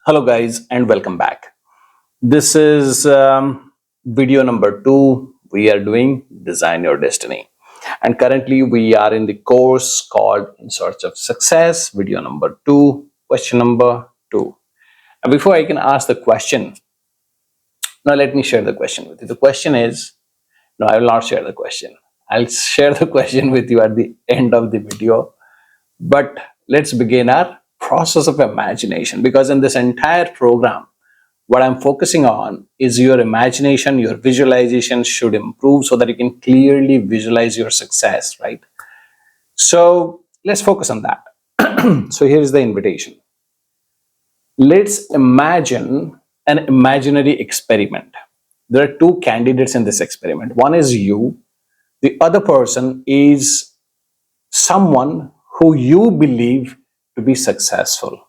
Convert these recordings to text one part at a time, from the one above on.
Hello guys and welcome back. This is video number 2. We are doing Design Your Destiny. And currently we are in the course called In Search of Success, video number 2, question number 2. And before I can ask the question, now let me share the question with you. The question is, no, I will not share the question. I'll share the question with you at the end of the video. But let's begin our process of imagination, because in this entire program, what I'm focusing on is your imagination, your visualization should improve so that you can clearly visualize your success, right? So let's focus on that. So here's the invitation. Let's imagine an imaginary experiment. There are two candidates in this experiment. One is you, the other person is someone who you believe to be successful.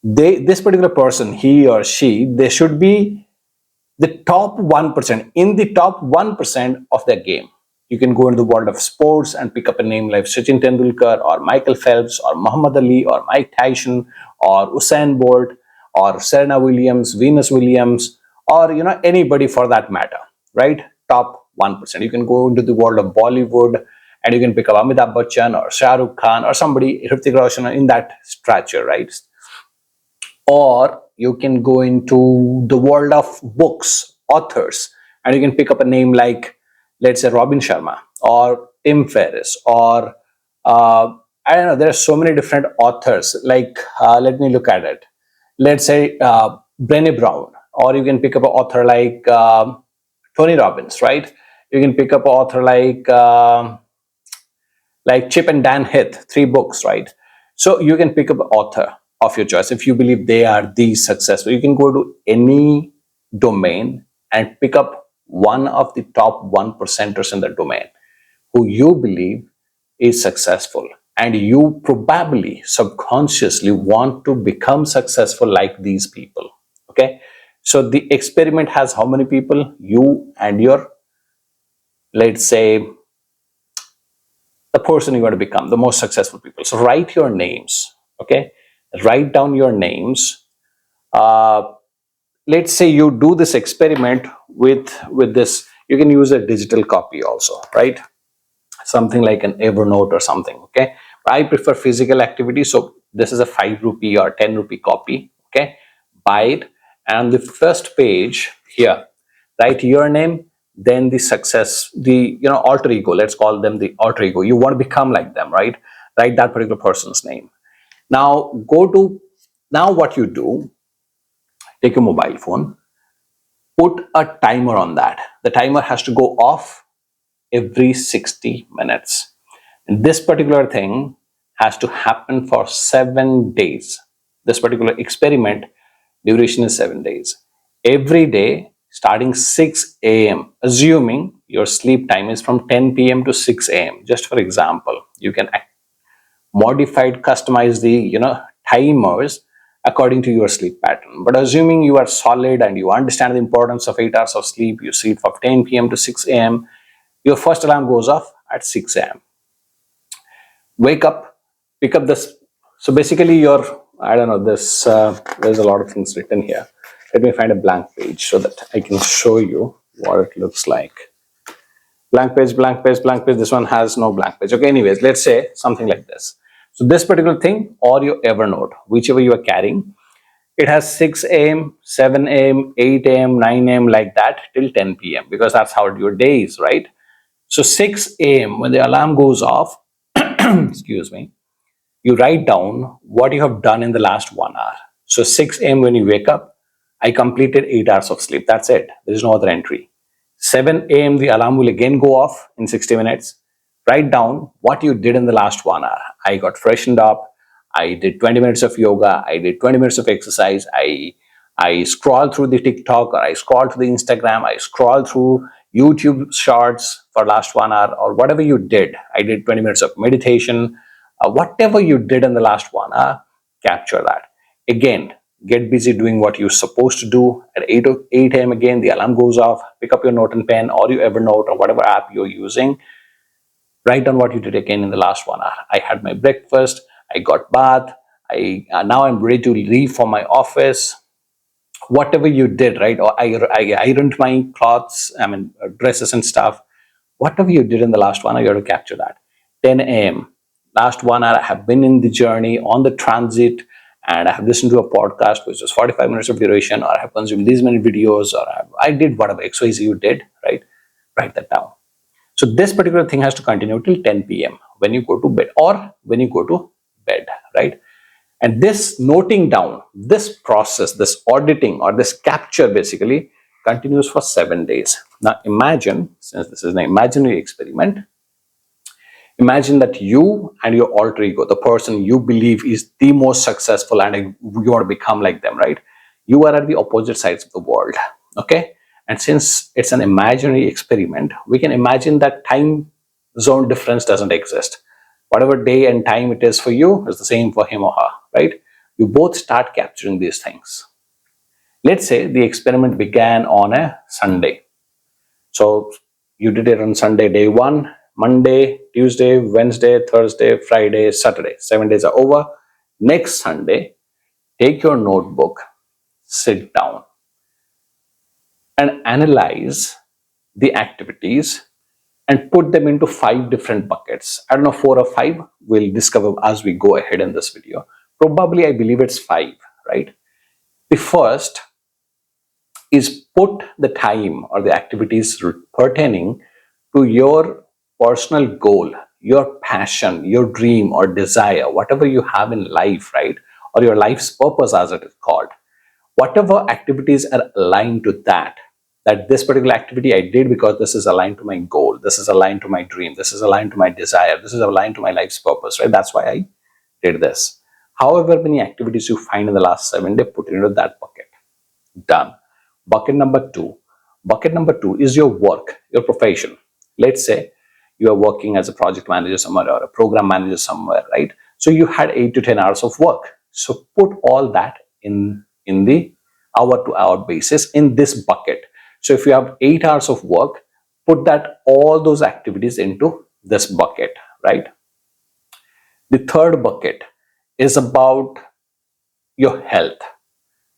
This particular person, he or she, they should be the top 1%, in the top 1% of their game. You can go into the world of sports and pick up a name like Sachin Tendulkar or Michael Phelps or Muhammad Ali or Mike Tyson or Usain Bolt or Serena Williams, Venus Williams, or anybody for that matter, right? Top 1%. You can go into the world of Bollywood and you can pick up Amitabh Bachchan or Shah Rukh Khan or somebody, Hrithik Roshan, in that stature, right? Or you can go into the world of books, authors, and you can pick up a name like, let's say, Robin Sharma or Tim Ferriss, or I don't know, there are so many different authors. Like, let me look at it. Let's say Brené Brown, or you can pick up an author like Tony Robbins, right? You can pick up an author like Chip and Dan Heath, 3 books, right? So you can pick up an author of your choice if you believe they are the successful. You can go to any domain and pick up one of the top 1%ers in the domain who you believe is successful, and you probably subconsciously want to become successful like these people. Okay, so the experiment has how many people? You and your, let's say, the person you want to become, the most successful people. So write your names. Okay, write down your names. Let's say you do this experiment with this. You can use a digital copy also, right? Something like an Evernote or something. Okay, I prefer physical activity, so this is a 5 rupee or 10 rupee copy. Okay, buy it, and the first page here, write your name, then the success, the alter ego, let's call them the alter ego, you want to become like them, right? Write that particular person's name. Now what you do, take your mobile phone, put a timer on that. The timer has to go off every 60 minutes. And this particular thing has to happen for 7 days. This particular experiment duration is 7 days. Every day, starting 6 a.m., assuming your sleep time is from 10 p.m. to 6 a.m. Just for example, you can customize the timers according to your sleep pattern. But assuming you are solid and you understand the importance of 8 hours of sleep, you sleep from 10 p.m. to 6 a.m., your first alarm goes off at 6 a.m. Wake up, pick up this. So basically your, I don't know, this, there's a lot of things written here. Let me find a blank page so that I can show you what it looks like. Blank page, blank page, blank page. This one has no blank page. Okay, anyways, let's say something like this. So this particular thing, or your Evernote, whichever you are carrying, it has 6 a.m., 7 a.m., 8 a.m., 9 a.m., like that till 10 p.m. because that's how your day is, right? So 6 a.m. when the alarm goes off, excuse me, you write down what you have done in the last 1 hour. So 6 a.m. when you wake up, I completed 8 hours of sleep. That's it. There is no other entry. 7 a.m. the alarm will again go off in 60 minutes. Write down what you did in the last 1 hour. I got freshened up. I did 20 minutes of yoga. I did 20 minutes of exercise. I scrolled through the TikTok, or I scrolled through the Instagram. I scrolled through YouTube shorts for last 1 hour, or whatever you did. I did 20 minutes of meditation. Whatever you did in the last 1 hour, capture that. Again, get busy doing what you're supposed to do. At 8 a.m. again, the alarm goes off. Pick up your note and pen or your Evernote or whatever app you're using. Write down what you did again in the last 1 hour. I had my breakfast. I got bath. Now I'm ready to leave for my office. whatever you did, right? Or I ironed my clothes, dresses and stuff. Whatever you did in the last 1 hour, you have to capture that. 10 a.m. Last 1 hour, I have been in the journey on the transit, and I have listened to a podcast which was 45 minutes of duration, or I have consumed these many videos, or I did whatever XYZ you did, right? Write that down. So this particular thing has to continue till 10 p.m. when you go to bed, or when you go to bed, right? And this noting down, this process, this auditing or this capture basically continues for 7 days. Now imagine, since this is an imaginary experiment, imagine that you and your alter ego, the person you believe is the most successful and you want to become like them, right? You are at the opposite sides of the world, okay? And since it's an imaginary experiment, we can imagine that time zone difference doesn't exist. Whatever day and time it is for you is the same for him or her, right? You both start capturing these things. Let's say the experiment began on a Sunday. So you did it on Sunday, day one, Monday, Tuesday, Wednesday, Thursday, Friday, Saturday. 7 days are over. Next Sunday, take your notebook, sit down, and analyze the activities and put them into 5 different buckets. I don't know, 4 or 5. We'll discover as we go ahead in this video. Probably, I believe it's 5, right? The first is put the time or the activities pertaining to your personal goal, your passion, your dream or desire, whatever you have in life, right? Or your life's purpose, as it is called. Whatever activities are aligned to that this particular activity I did because this is aligned to my goal, this is aligned to my dream, this is aligned to my desire, this is aligned to my life's purpose, right? That's why I did this. However many activities you find in the last 7 days, put it into that bucket. Done. Bucket number 2. Bucket number 2 is your work, your profession. Let's say you are working as a project manager somewhere or a program manager somewhere, right? So you had 8 to 10 hours of work. So put all that in the hour to hour basis in this bucket. So if you have 8 hours of work, put that all those activities into this bucket, right? The third bucket is about your health.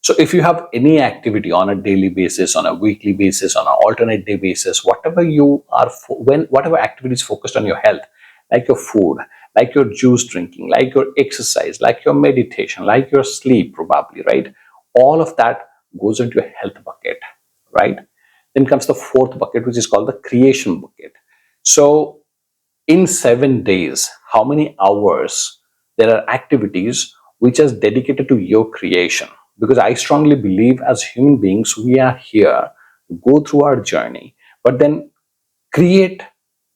So if you have any activity on a daily basis, on a weekly basis, on an alternate day basis, whatever you are, whatever activity is focused on your health, like your food, like your juice drinking, like your exercise, like your meditation, like your sleep, probably, right? All of that goes into a health bucket, right? Then comes the fourth bucket, which is called the creation bucket. So in 7 days, how many hours there are activities which is dedicated to your creation? Because I strongly believe as human beings, we are here to go through our journey, but then create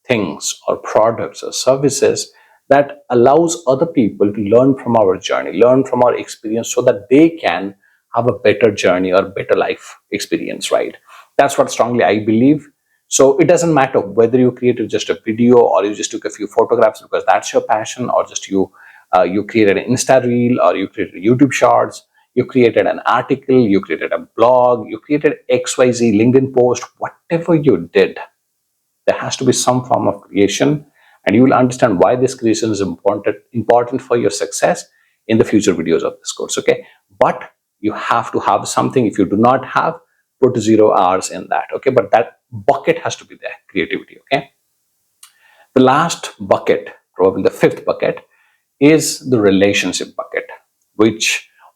things or products or services that allows other people to learn from our journey, learn from our experience so that they can have a better journey or better life experience, right? That's what strongly I believe. So it doesn't matter whether you created just a video or you just took a few photographs because that's your passion, or just you created an Insta reel, or you created YouTube shorts, you created an article, you created a blog, you created XYZ LinkedIn post, whatever you did, there has to be some form of creation, and you will understand why this creation is important for your success in the future videos of this course, okay? But you have to have something. If you do not have, put 0 hours in that, okay? But that bucket has to be there, creativity, okay? The last bucket, probably the fifth bucket, is the relationship bucket,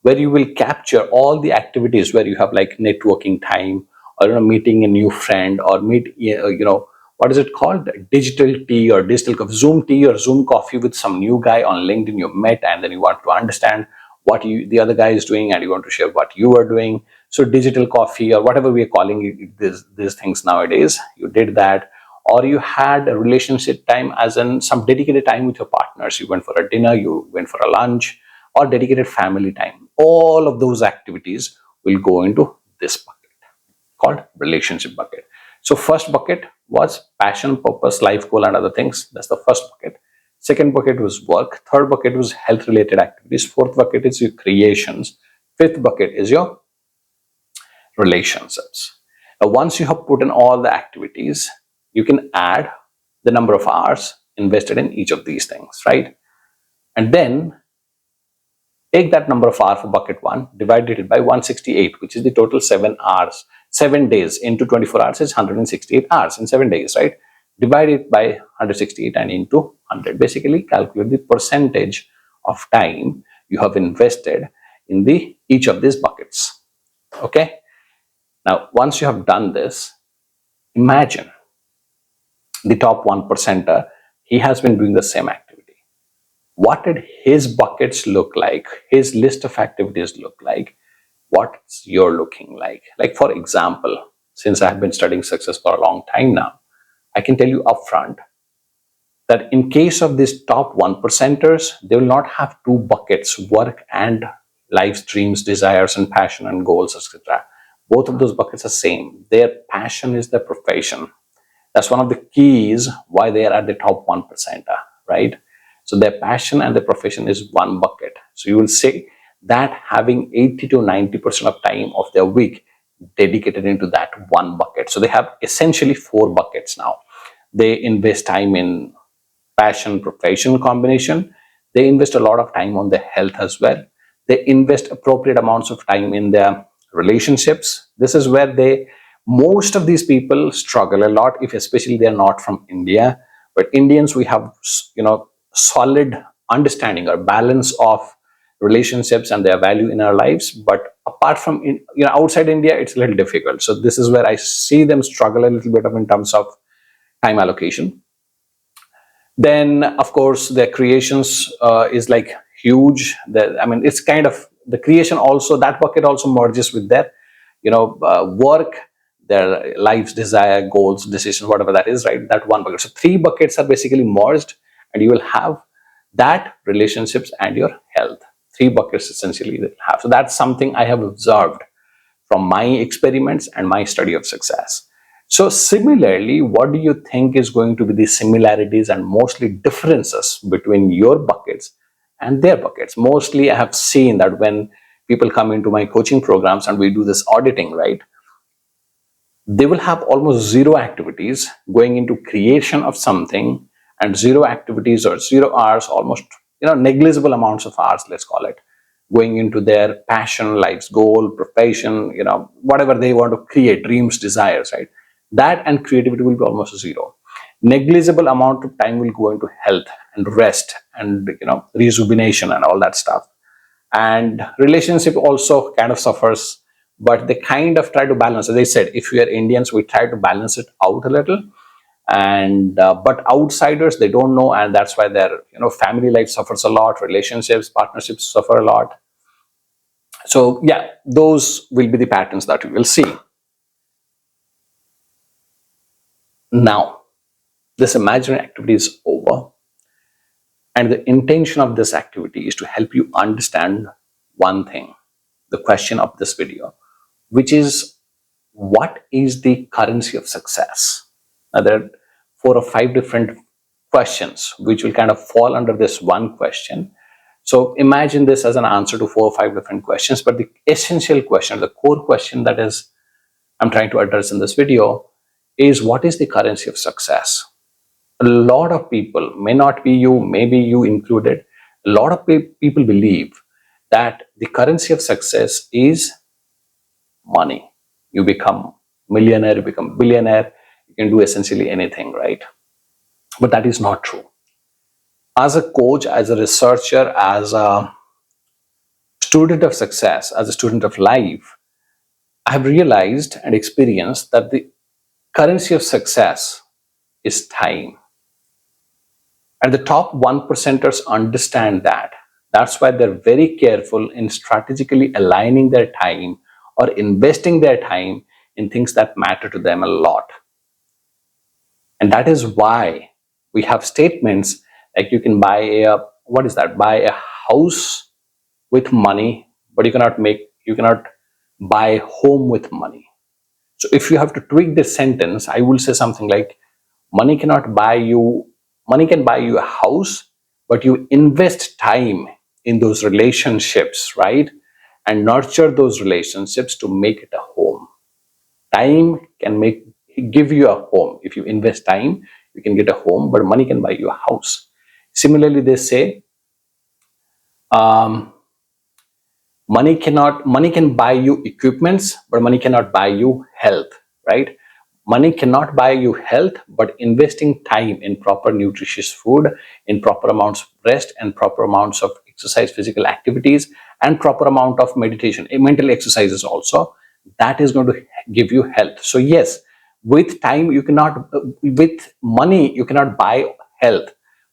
where you will capture all the activities where you have like networking time, or meeting a new friend, or meet what is it called, digital tea or digital coffee, Zoom tea or Zoom coffee with some new guy on LinkedIn you met, and then you want to understand what the other guy is doing, and you want to share what you are doing. So digital coffee, or whatever we are calling these things nowadays, you did that. Or you had a relationship time, as in some dedicated time with your partners. You went for a dinner, you went for a lunch, or dedicated family time. All of those activities will go into this bucket called relationship bucket. So first bucket was passion, purpose, life goal, and other things. That's the first bucket. Second bucket was work. Third bucket was health related activities. Fourth bucket is your creations. Fifth bucket is your relationships. Now, once you have put in all the activities, you can add the number of hours invested in each of these things, right? And then Take that number of hours for bucket 1, divided it by 168, which is the total 7 hours. 7 days into 24 hours is 168 hours in 7 days, right? Divide it by 168 and into 100. Basically, calculate the percentage of time you have invested in each of these buckets. Okay? Now, once you have done this, imagine the top 1%er, he has been doing the same activity. What did his buckets look like? His list of activities look like? What's your looking like? Like, for example, since I have been studying success for a long time now, I can tell you upfront that in case of these top 1%ers, they will not have two buckets, work and life's dreams, desires, and passion and goals, etc. Both of those buckets are same. Their passion is their profession. That's one of the keys why they are at the top 1%er, right? So their passion and their profession is one bucket. So you will say that having 80 to 90% of time of their week dedicated into that one bucket. So they have essentially 4 buckets now. They invest time in passion profession combination. They invest a lot of time on their health as well. They invest appropriate amounts of time in their relationships. This is where most of these people struggle a lot, if especially they're not from India. But Indians, we have solid understanding or balance of relationships and their value in our lives. But apart from outside India, it's a little difficult. So this is where I see them struggle a little bit in terms of time allocation. Then, of course, their creations is like huge. It's kind of the creation also, that bucket also merges with their, work, their life's desire, goals, decisions, whatever that is, right? That one bucket. So 3 buckets are basically merged, and you will have that relationships and your health. 3 buckets essentially they have. So that's something I have observed from my experiments and my study of success. So similarly, what do you think is going to be the similarities and mostly differences between your buckets and their buckets? Mostly I have seen that when people come into my coaching programs and we do this auditing, right? They will have almost 0 activities going into creation of something, and 0 activities or 0 hours, almost negligible amounts of hours, let's call it, going into their passion, life's goal, profession, whatever they want to create, dreams, desires, right? That and creativity will be almost 0. Negligible amount of time will go into health and rest and rejuvenation and all that stuff. And relationship also kind of suffers, but they kind of try to balance. As I said, if we are Indians, we try to balance it out a little. And but outsiders, they don't know, and that's why their family life suffers a lot, relationships, partnerships suffer a lot. So yeah, those will be the patterns that we will see. Now, this imaginary activity is over, and the intention of this activity is to help you understand one thing, the question of this video, which is, what is the currency of success? Now, there are 4 or 5 different questions which will kind of fall under this one question. So imagine this as an answer to 4 or 5 different questions, but the essential question, the core question that is I'm trying to address in this video is, what is the currency of success? A lot of people, may not be you, maybe you included, a lot of people believe that the currency of success is money. You become millionaire, you become billionaire, you can do essentially anything, right? But that is not true. As a coach, as a researcher, as a student of success, as a student of life, I have realized and experienced that the currency of success is time. And the top 1%ers understand that. That's why they're very careful in strategically aligning their time or investing their time in things that matter to them a lot. And that is why we have statements like, you can buy buy a house with money, but you cannot buy a home with money. So if you have to tweak this sentence, I will say something like, money can buy you a house, but you invest time in those relationships, right? And nurture those relationships to make it a home. Time can give you a home. If you invest time, you can get a home, but money can buy you a house. Similarly, they say, Money can buy you equipments, but money cannot buy you health, right? Money cannot buy you health, but investing time in proper nutritious food, in proper amounts of rest and proper amounts of exercise, physical activities, and proper amount of meditation, mental exercises also, that is going to give you health. So yes, with time you cannot, with money you cannot buy health,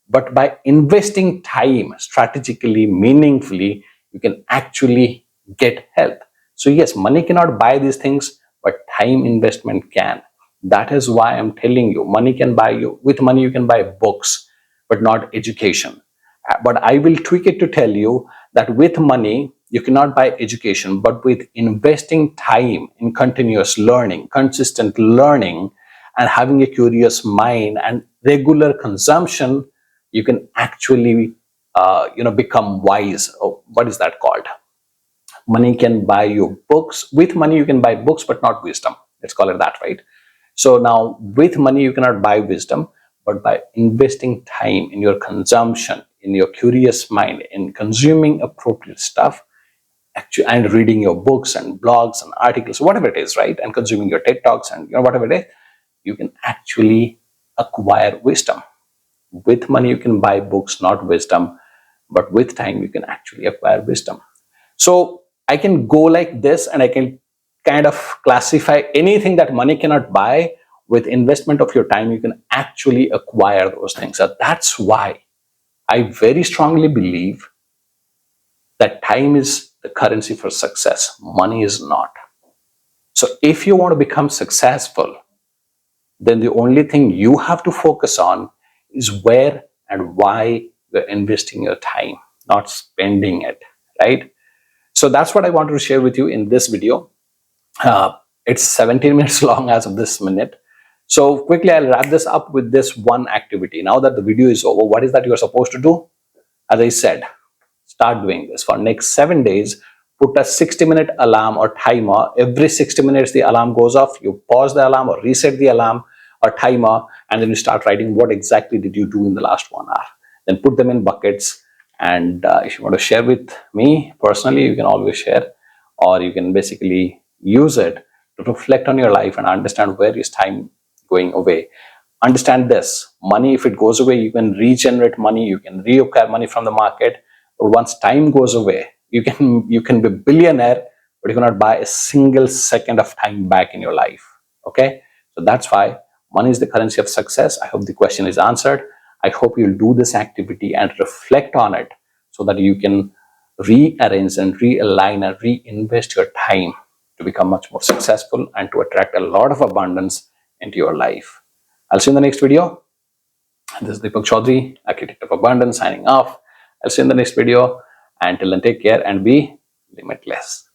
but by investing time strategically, meaningfully, you can actually get health. So yes, money cannot buy these things, but time investment can. That is why I'm telling you, money can buy you, with money you can buy books, but not education. But I will tweak it to tell you that with money you cannot buy education, but with investing time in continuous learning, consistent learning, and having a curious mind and regular consumption, you can actually become wise. Oh, what is that called? Money can buy you books. With money you can buy books, but not wisdom. Let's call it that, right? So now with money you cannot buy wisdom, but by investing time in your consumption, in your curious mind, in consuming appropriate stuff, actually, and reading your books and blogs and articles, whatever it is, right, and consuming your TED Talks and whatever it is, you can actually acquire wisdom. With money you can buy books, not wisdom, but with time you can actually acquire wisdom. So I can go like this, and I can kind of classify anything that money cannot buy. With investment of your time you can actually acquire those things. So that's why I very strongly believe that time is the currency for success, money is not. So if you want to become successful, then the only thing you have to focus on is where and why you're investing your time, not spending it, right? So that's what I want to share with you in this video. It's 17 minutes long as of this minute. So quickly, I'll wrap this up with this one activity. Now that the video is over, what is that you're supposed to do? As I said, start doing this for next 7 days. Put a 60-minute alarm or timer. Every 60 minutes the alarm goes off. You pause the alarm or reset the alarm or timer, and then you start writing what exactly did you do in the last 1 hour. Then put them in buckets. And if you want to share with me personally, you can always share, or you can basically use it to reflect on your life and understand where is time going away. Understand this: money, if it goes away, you can regenerate money, you can reacquire money from the market. But once time goes away, you can be a billionaire, but you cannot buy a single second of time back in your life. Okay, so that's why money is the currency of success. I hope the question is answered. I hope you'll do this activity and reflect on it, so that you can rearrange and realign and reinvest your time to become much more successful and to attract a lot of abundance into your life. I'll see you in the next video. This is Deepak Chaudhary, Architect of Abundance, signing off. I'll see you in the next video. Until then, take care and be limitless.